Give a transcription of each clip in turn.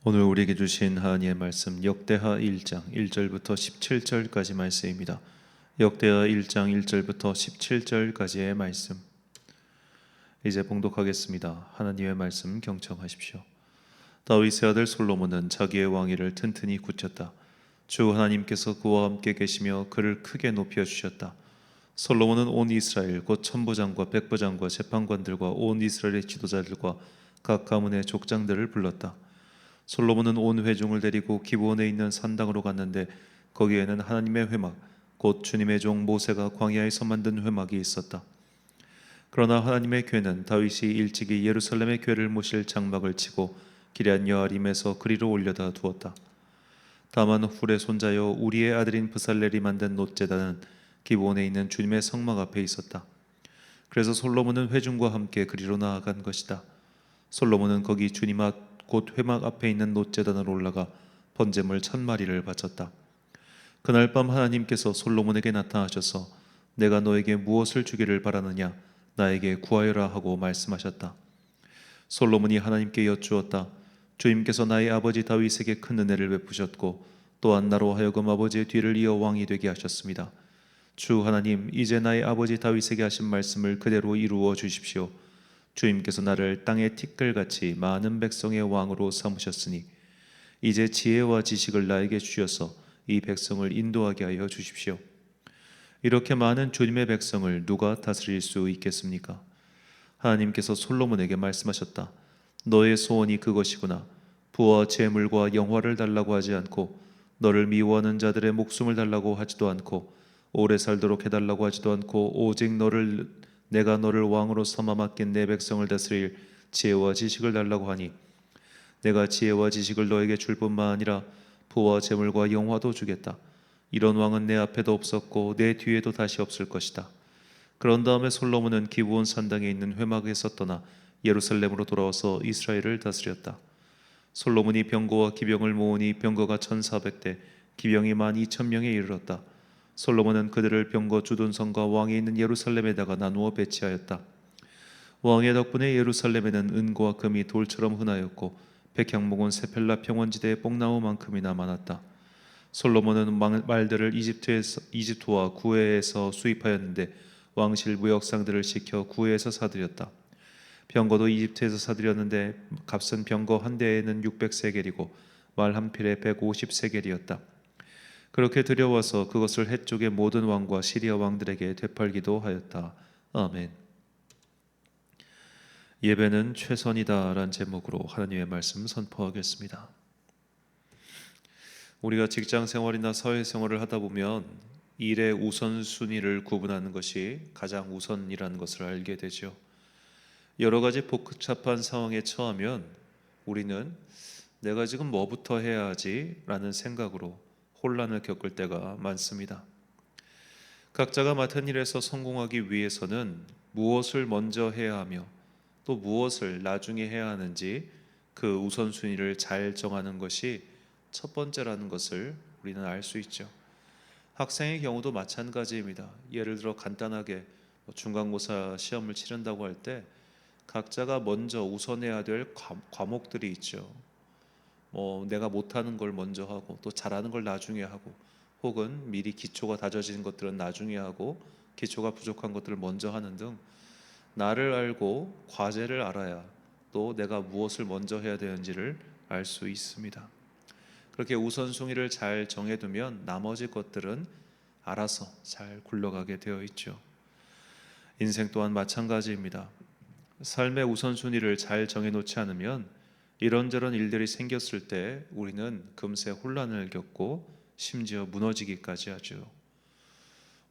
오늘 우리에게 주신 하나님의 말씀 역대하 1장 1절부터 17절까지 말씀입니다. 역대하 1장 1절부터 17절까지의 말씀 이제 봉독하겠습니다. 하나님의 말씀 경청하십시오. 다윗의 아들 솔로몬은 자기의 왕위를 튼튼히 굳혔다. 주 하나님께서 그와 함께 계시며 그를 크게 높여 주셨다. 솔로몬은 온 이스라엘 곧 천부장과 백부장과 재판관들과 온 이스라엘의 지도자들과 각 가문의 족장들을 불렀다. 솔로몬은 온 회중을 데리고 기브온에 있는 산당으로 갔는데 거기에는 하나님의 회막 곧 주님의 종 모세가 광야에서 만든 회막이 있었다. 그러나 하나님의 궤는 다윗이 일찍이 예루살렘의 궤를 모실 장막을 치고 기럇 여아림에서 그리로 올려다 두었다. 다만 훌의 손자여 우리의 아들인 브살렐이 만든 놋제단은 기브온에 있는 주님의 성막 앞에 있었다. 그래서 솔로몬은 회중과 함께 그리로 나아간 것이다. 솔로몬은 거기 주님 앞 곧 회막 앞에 있는 놋제단으로 올라가 번제물 1000마리를 바쳤다. 그날 밤 하나님께서 솔로몬에게 나타나셔서 내가 너에게 무엇을 주기를 바라느냐 나에게 구하여라 하고 말씀하셨다. 솔로몬이 하나님께 여쭈었다. 주님께서 나의 아버지 다윗에게 큰 은혜를 베푸셨고 또한 나로 하여금 아버지의 뒤를 이어 왕이 되게 하셨습니다. 주 하나님, 이제 나의 아버지 다윗에게 하신 말씀을 그대로 이루어 주십시오. 주님께서 나를 땅의 티끌같이 많은 백성의 왕으로 삼으셨으니 이제 지혜와 지식을 나에게 주셔서 이 백성을 인도하게 하여 주십시오. 이렇게 많은 주님의 백성을 누가 다스릴 수 있겠습니까? 하나님께서 솔로몬에게 말씀하셨다. 너의 소원이 그것이구나. 부와 재물과 영화를 달라고 하지 않고 너를 미워하는 자들의 목숨을 달라고 하지도 않고 오래 살도록 해달라고 하지도 않고 오직 내가 너를 왕으로 삼아 맡긴 내 백성을 다스릴 지혜와 지식을 달라고 하니 내가 지혜와 지식을 너에게 줄 뿐만 아니라 부와 재물과 영화도 주겠다. 이런 왕은 내 앞에도 없었고 내 뒤에도 다시 없을 것이다. 그런 다음에 솔로몬은 기브온 산당에 있는 회막에서 떠나 예루살렘으로 돌아와서 이스라엘을 다스렸다. 솔로몬이 병거와 기병을 모으니 병거가 1400대, 기병이 12000명에 이르렀다. 솔로몬은 그들을 병거 주둔성과 왕이 있는 예루살렘에다가 나누어 배치하였다. 왕의 덕분에 예루살렘에는 은과 금이 돌처럼 흔하였고 백향목은 세펠라 평원지대의 뽕나무만큼이나 많았다. 솔로몬은 말들을 이집트와 구해에서 수입하였는데 왕실 무역상들을 시켜 구해에서 사들였다. 병거도 이집트에서 사들였는데 값은 병거 한 대에는 600세겔이고 말 한 필에 150세겔이었다. 그렇게 들여와서 그것을 헷쪽의 모든 왕과 시리아 왕들에게 되팔기도 하였다. 아멘. 예배는 최선이다라는 제목으로 하나님의 말씀 선포하겠습니다. 우리가 직장 생활이나 사회 생활을 하다 보면 일의 우선순위를 구분하는 것이 가장 우선이라는 것을 알게 되죠. 여러 가지 복잡한 상황에 처하면 우리는 내가 지금 뭐부터 해야 하지? 라는 생각으로 혼란을 겪을 때가 많습니다. 각자가 맡은 일에서 성공하기 위해서는 무엇을 먼저 해야 하며 또 무엇을 나중에 해야 하는지 그 우선순위를 잘 정하는 것이 첫 번째라는 것을 우리는 알 수 있죠. 학생의 경우도 마찬가지입니다. 예를 들어 간단하게 중간고사 시험을 치른다고 할 때 각자가 먼저 우선해야 될 과목들이 있죠. 내가 못하는 걸 먼저 하고 또 잘하는 걸 나중에 하고 혹은 미리 기초가 다져진 것들은 나중에 하고 기초가 부족한 것들을 먼저 하는 등 나를 알고 과제를 알아야 또 내가 무엇을 먼저 해야 되는지를 알 수 있습니다. 그렇게 우선순위를 잘 정해두면 나머지 것들은 알아서 잘 굴러가게 되어 있죠. 인생 또한 마찬가지입니다. 삶의 우선순위를 잘 정해놓지 않으면 이런저런 일들이 생겼을 때 우리는 금세 혼란을 겪고 심지어 무너지기까지 하죠.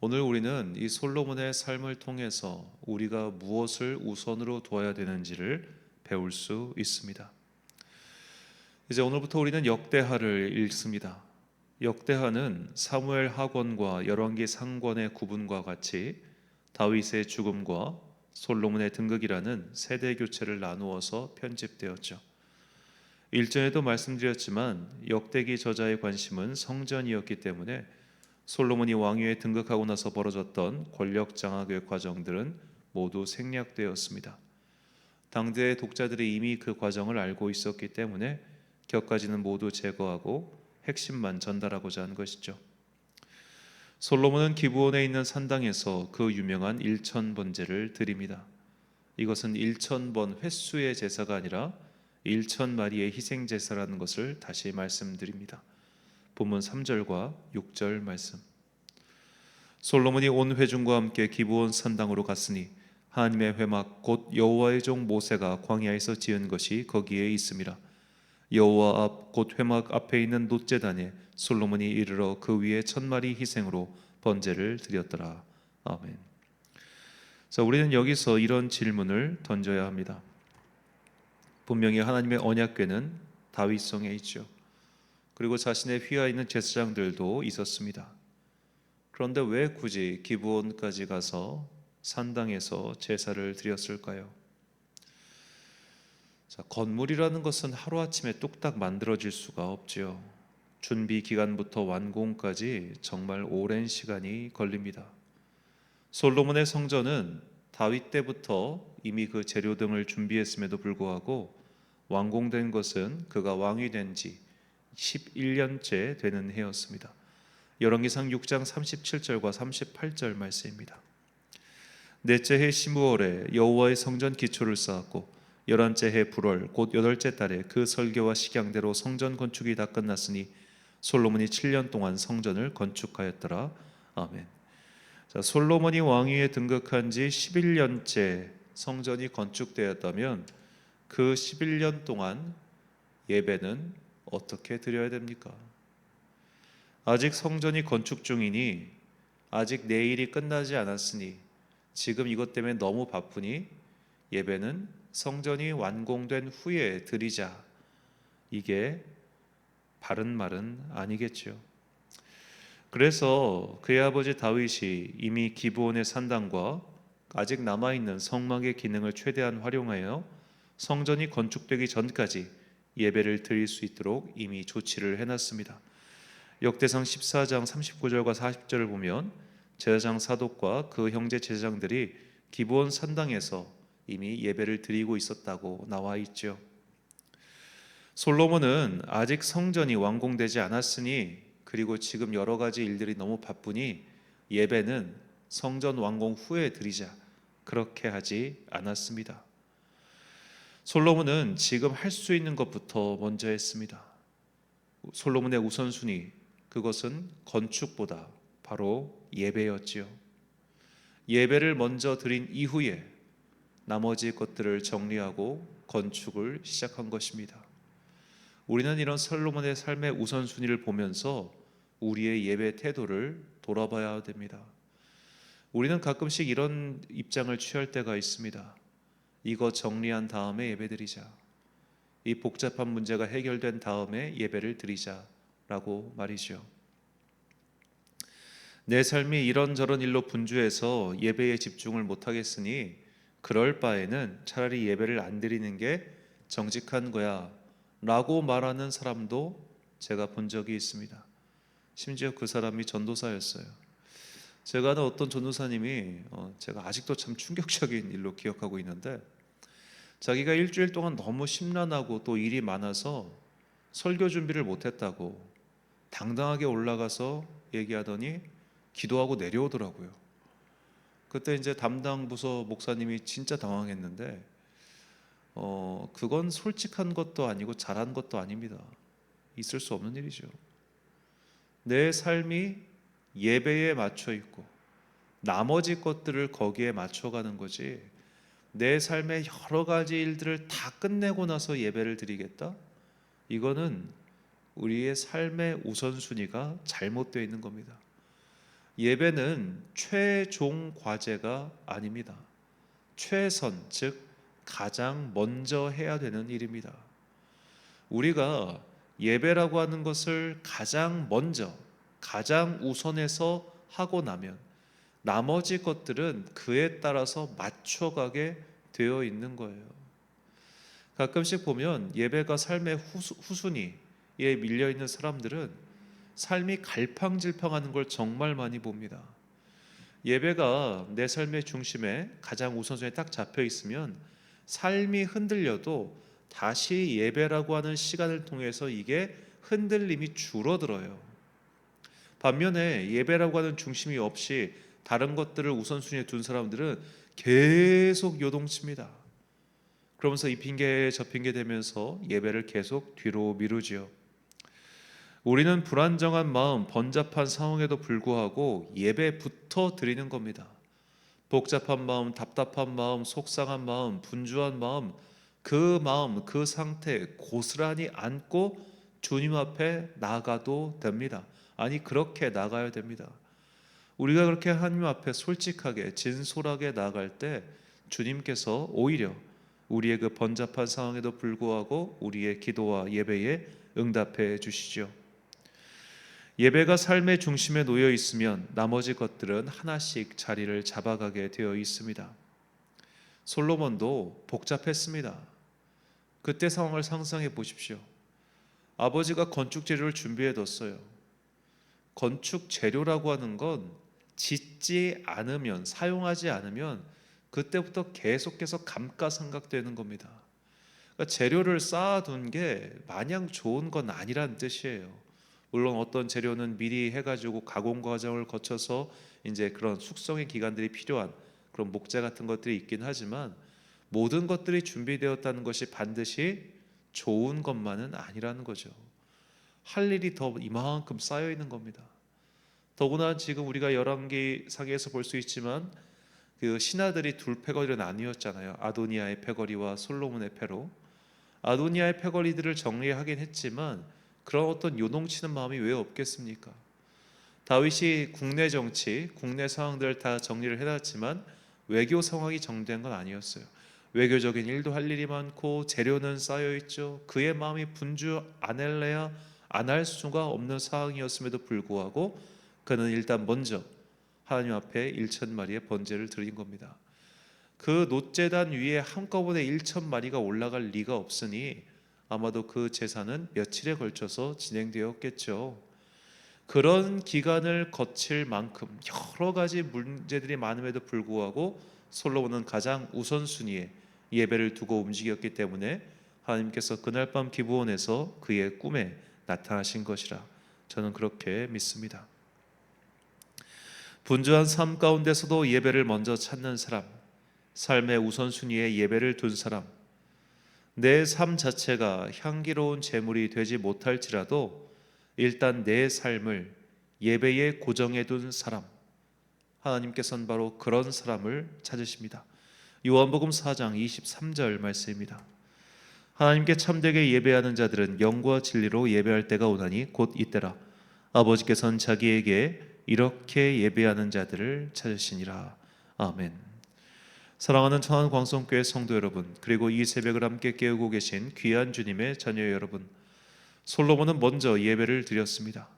오늘 우리는 이 솔로몬의 삶을 통해서 우리가 무엇을 우선으로 두어야 되는지를 배울 수 있습니다. 이제 오늘부터 우리는 역대하를 읽습니다. 역대하는 사무엘 하권과 열왕기 상권의 구분과 같이 다윗의 죽음과 솔로몬의 등극이라는 세대 교체를 나누어서 편집되었죠. 일전에도 말씀드렸지만 역대기 저자의 관심은 성전이었기 때문에 솔로몬이 왕위에 등극하고 나서 벌어졌던 권력 장악의 과정들은 모두 생략되었습니다. 당대의 독자들이 이미 그 과정을 알고 있었기 때문에 격가지는 모두 제거하고 핵심만 전달하고자 한 것이죠. 솔로몬은 기브온에 있는 산당에서 그 유명한 1000번제를 드립니다. 이것은 1000번 횟수의 제사가 아니라 1000마리의 희생 제사라는 것을 다시 말씀드립니다. 본문 3절과 6절 말씀. 솔로몬이 온 회중과 함께 기브온 산당으로 갔으니 하나님의 회막 곧 여호와의 종 모세가 광야에서 지은 것이 거기에 있음이라. 여호와 앞 곧 회막 앞에 있는 놋제단에 솔로몬이 이르러 그 위에 1000마리 희생으로 번제를 드렸더라. 아멘. 자, 우리는 여기서 이런 질문을 던져야 합니다. 분명히 하나님의 언약궤는 다윗성에 있죠. 그리고 자신의 휘하 있는 제사장들도 있었습니다. 그런데 왜 굳이 기브온까지 가서 산당에서 제사를 드렸을까요? 자, 건물이라는 것은 하루아침에 뚝딱 만들어질 수가 없지요. 준비 기간부터 완공까지 정말 오랜 시간이 걸립니다. 솔로몬의 성전은 다윗 때부터 이미 그 재료 등을 준비했음에도 불구하고 완공된 것은 그가 왕이 된 지 11년째 되는 해였습니다. 열왕기상 6장 37절과 38절 말씀입니다. 넷째 해 시므월에 여호와의 성전 기초를 쌓았고 11째 해 불월 곧 8째 달에 그 설계와 식양대로 성전 건축이 다 끝났으니 솔로몬이 7년 동안 성전을 건축하였더라. 아멘. 자, 솔로몬이 왕위에 등극한 지 11년째 성전이 건축되었다면 그 11년 동안 예배는 어떻게 드려야 됩니까? 아직 성전이 건축 중이니, 아직 내일이 끝나지 않았으니, 지금 이것 때문에 너무 바쁘니 예배는 성전이 완공된 후에 드리자. 이게 바른 말은 아니겠죠. 그래서 그의 아버지 다윗이 이미 기브온의 산당과 아직 남아있는 성막의 기능을 최대한 활용하여 성전이 건축되기 전까지 예배를 드릴 수 있도록 이미 조치를 해놨습니다. 역대상 14장 39절과 40절을 보면 제사장 사독과 그 형제 제사장들이 기브온 산당에서 이미 예배를 드리고 있었다고 나와 있죠. 솔로몬은 아직 성전이 완공되지 않았으니, 그리고 지금 여러 가지 일들이 너무 바쁘니 예배는 성전 완공 후에 드리자, 그렇게 하지 않았습니다. 솔로몬은 지금 할 수 있는 것부터 먼저 했습니다. 솔로몬의 우선순위, 그것은 건축보다 바로 예배였지요. 예배를 먼저 드린 이후에 나머지 것들을 정리하고 건축을 시작한 것입니다. 우리는 이런 솔로몬의 삶의 우선순위를 보면서 우리의 예배 태도를 돌아봐야 됩니다. 우리는 가끔씩 이런 입장을 취할 때가 있습니다. 이거 정리한 다음에 예배드리자. 이 복잡한 문제가 해결된 다음에 예배를 드리자라고 말이죠. 내 삶이 이런저런 일로 분주해서 예배에 집중을 못하겠으니 그럴 바에는 차라리 예배를 안 드리는 게 정직한 거야 라고 말하는 사람도 제가 본 적이 있습니다. 심지어 그 사람이 전도사였어요. 제가 아는 어떤 전도사님이 제가 아직도 참 충격적인 일로 기억하고 있는데, 자기가 일주일 동안 너무 심란하고 또 일이 많아서 설교 준비를 못했다고 당당하게 올라가서 얘기하더니 기도하고 내려오더라고요. 그때 이제 담당 부서 목사님이 진짜 당황했는데, 그건 솔직한 것도 아니고 잘한 것도 아닙니다. 있을 수 없는 일이죠. 내 삶이 예배에 맞춰 있고 나머지 것들을 거기에 맞춰가는 거지, 내 삶의 여러 가지 일들을 다 끝내고 나서 예배를 드리겠다? 이거는 우리의 삶의 우선순위가 잘못되어 있는 겁니다. 예배는 최종 과제가 아닙니다. 최선, 즉 가장 먼저 해야 되는 일입니다. 우리가 예배라고 하는 것을 가장 먼저, 가장 우선해서 하고 나면 나머지 것들은 그에 따라서 맞춰가게 되어 있는 거예요. 가끔씩 보면 예배가 삶의 후순위에 밀려있는 사람들은 삶이 갈팡질팡하는 걸 정말 많이 봅니다. 예배가 내 삶의 중심에 가장 우선순위에 딱 잡혀 있으면 삶이 흔들려도 다시 예배라고 하는 시간을 통해서 이게 흔들림이 줄어들어요. 반면에 예배라고 하는 중심이 없이 다른 것들을 우선순위에 둔 사람들은 계속 요동칩니다. 그러면서 이 핑계 저 핑계 대면서 예배를 계속 뒤로 미루지요. 우리는 불안정한 마음, 번잡한 상황에도 불구하고 예배부터 드리는 겁니다. 복잡한 마음, 답답한 마음, 속상한 마음, 분주한 마음, 그 상태 고스란히 안고 주님 앞에 나가도 됩니다. 아니, 그렇게 나가야 됩니다. 우리가 그렇게 하나님 앞에 솔직하게 진솔하게 나갈 때 주님께서 오히려 우리의 그 번잡한 상황에도 불구하고 우리의 기도와 예배에 응답해 주시죠. 예배가 삶의 중심에 놓여 있으면 나머지 것들은 하나씩 자리를 잡아가게 되어 있습니다. 솔로몬도 복잡했습니다. 그때 상황을 상상해 보십시오. 아버지가 건축 재료를 준비해 뒀어요. 건축 재료라고 하는 건 짓지 않으면, 사용하지 않으면 그때부터 계속해서 감가상각되는 겁니다. 그러니까 재료를 쌓아둔 게 마냥 좋은 건 아니란 뜻이에요. 물론 어떤 재료는 미리 해가지고 가공 과정을 거쳐서 이제 그런 숙성의 기간들이 필요한 그런 목재 같은 것들이 있긴 하지만 모든 것들이 준비되었다는 것이 반드시 좋은 것만은 아니라는 거죠. 할 일이 더 이만큼 쌓여 있는 겁니다. 더구나 지금 우리가 열왕기상에서 볼 수 있지만 그 신하들이 둘 패거리로 나뉘었잖아요. 아도니아의 패거리와 솔로몬의 패로. 아도니아의 패거리들을 정리하긴 했지만 그런 어떤 요동치는 마음이 왜 없겠습니까? 다윗이 국내 정치, 국내 상황들을 다 정리를 해놨지만 외교 상황이 정리된 건 아니었어요. 외교적인 일도 할 일이 많고 재료는 쌓여 있죠. 그의 마음이 분주 안 할래야 안 할 수가 없는 상황이었음에도 불구하고 그는 일단 먼저 하나님 앞에 1,000마리의 번제를 드린 겁니다. 그 놋제단 위에 한꺼번에 1,000마리가 올라갈 리가 없으니 아마도 그 제사는 며칠에 걸쳐서 진행되었겠죠. 그런 기간을 거칠 만큼 여러 가지 문제들이 많음에도 불구하고 솔로몬은 가장 우선순위에 예배를 두고 움직였기 때문에 하나님께서 그날 밤 기브온에서 그의 꿈에 나타나신 것이라 저는 그렇게 믿습니다. 분주한 삶 가운데서도 예배를 먼저 찾는 사람, 삶의 우선순위에 예배를 둔 사람, 내 삶 자체가 향기로운 제물이 되지 못할지라도 일단 내 삶을 예배에 고정해 둔 사람, 하나님께서는 바로 그런 사람을 찾으십니다. 요한복음 4장 23절 말씀입니다. 하나님께 참되게 예배하는 자들은 영과 진리로 예배할 때가 오나니 곧 이때라. 아버지께서는 자기에게 이렇게 예배하는 자들을 찾으시니라. 아멘. 사랑하는 천안광성교회 성도 여러분, 그리고 이 새벽을 함께 깨우고 계신 귀한 주님의 자녀 여러분, 솔로몬은 먼저 예배를 드렸습니다.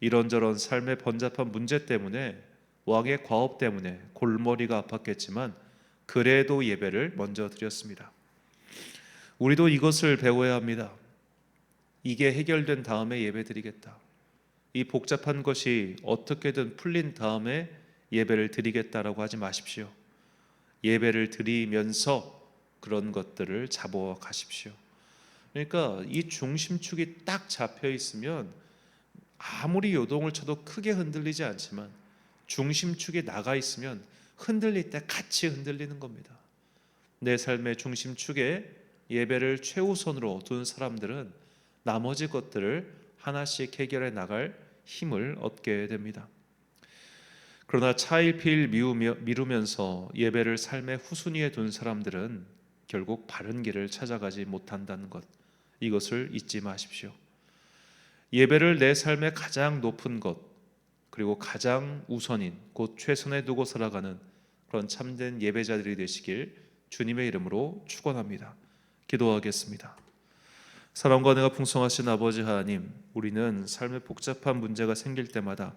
이런저런 삶의 번잡한 문제 때문에, 왕의 과업 때문에 골머리가 아팠겠지만 그래도 예배를 먼저 드렸습니다. 우리도 이것을 배워야 합니다. 이게 해결된 다음에 예배 드리겠다. 이 복잡한 것이 어떻게든 풀린 다음에 예배를 드리겠다라고 하지 마십시오. 예배를 드리면서 그런 것들을 잡아 가십시오. 그러니까 이 중심축이 딱 잡혀 있으면 아무리 요동을 쳐도 크게 흔들리지 않지만 중심축이 나가 있으면 흔들릴 때 같이 흔들리는 겁니다. 내 삶의 중심축에 예배를 최우선으로 둔 사람들은 나머지 것들을 하나씩 해결해 나갈 힘을 얻게 됩니다. 그러나 차일피일 미루면서 예배를 삶의 후순위에 둔 사람들은 결국 바른 길을 찾아가지 못한다는 것, 이것을 잊지 마십시오. 예배를 내 삶의 가장 높은 것, 그리고 가장 우선인 곧 최선에 두고 살아가는 그런 참된 예배자들이 되시길 주님의 이름으로 축원합니다. 기도하겠습니다. 사랑과 은혜가 풍성하신 아버지 하나님, 우리는 삶에 복잡한 문제가 생길 때마다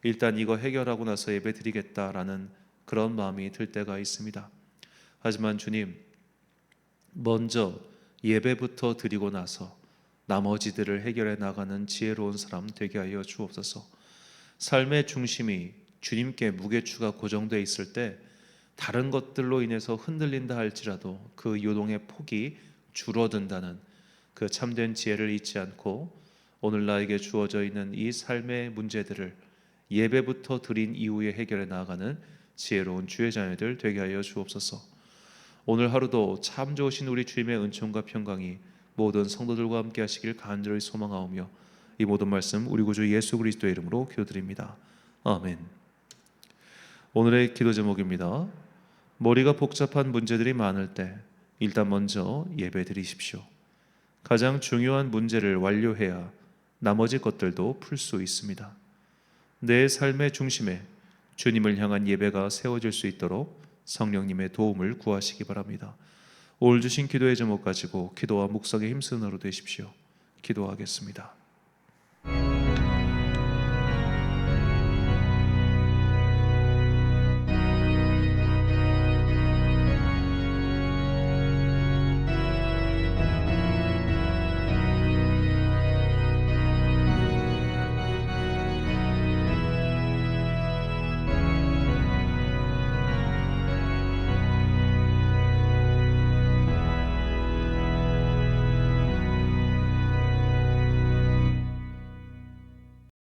일단 이거 해결하고 나서 예배 드리겠다라는 그런 마음이 들 때가 있습니다. 하지만 주님, 먼저 예배부터 드리고 나서 나머지들을 해결해 나가는 지혜로운 사람 되게 하여 주옵소서. 삶의 중심이 주님께 무게추가 고정되어 있을 때 다른 것들로 인해서 흔들린다 할지라도 그 요동의 폭이 줄어든다는 그 참된 지혜를 잊지 않고 오늘 나에게 주어져 있는 이 삶의 문제들을 예배부터 드린 이후에 해결해 나아가는 지혜로운 주의 자녀들 되게 하여 주옵소서. 오늘 하루도 참 좋으신 우리 주님의 은총과 평강이 모든 성도들과 함께 하시길 간절히 소망하오며 이 모든 말씀 우리 구주 예수 그리스도의 이름으로 기도드립니다. 아멘. 오늘의 기도 제목입니다. 머리가 복잡한 문제들이 많을 때 일단 먼저 예배 드리십시오. 가장 중요한 문제를 완료해야 나머지 것들도 풀 수 있습니다. 내 삶의 중심에 주님을 향한 예배가 세워질 수 있도록 성령님의 도움을 구하시기 바랍니다. 오늘 주신 기도의 제목 가지고 기도와 묵상에 힘쓰는 하루 되십시오. 기도하겠습니다.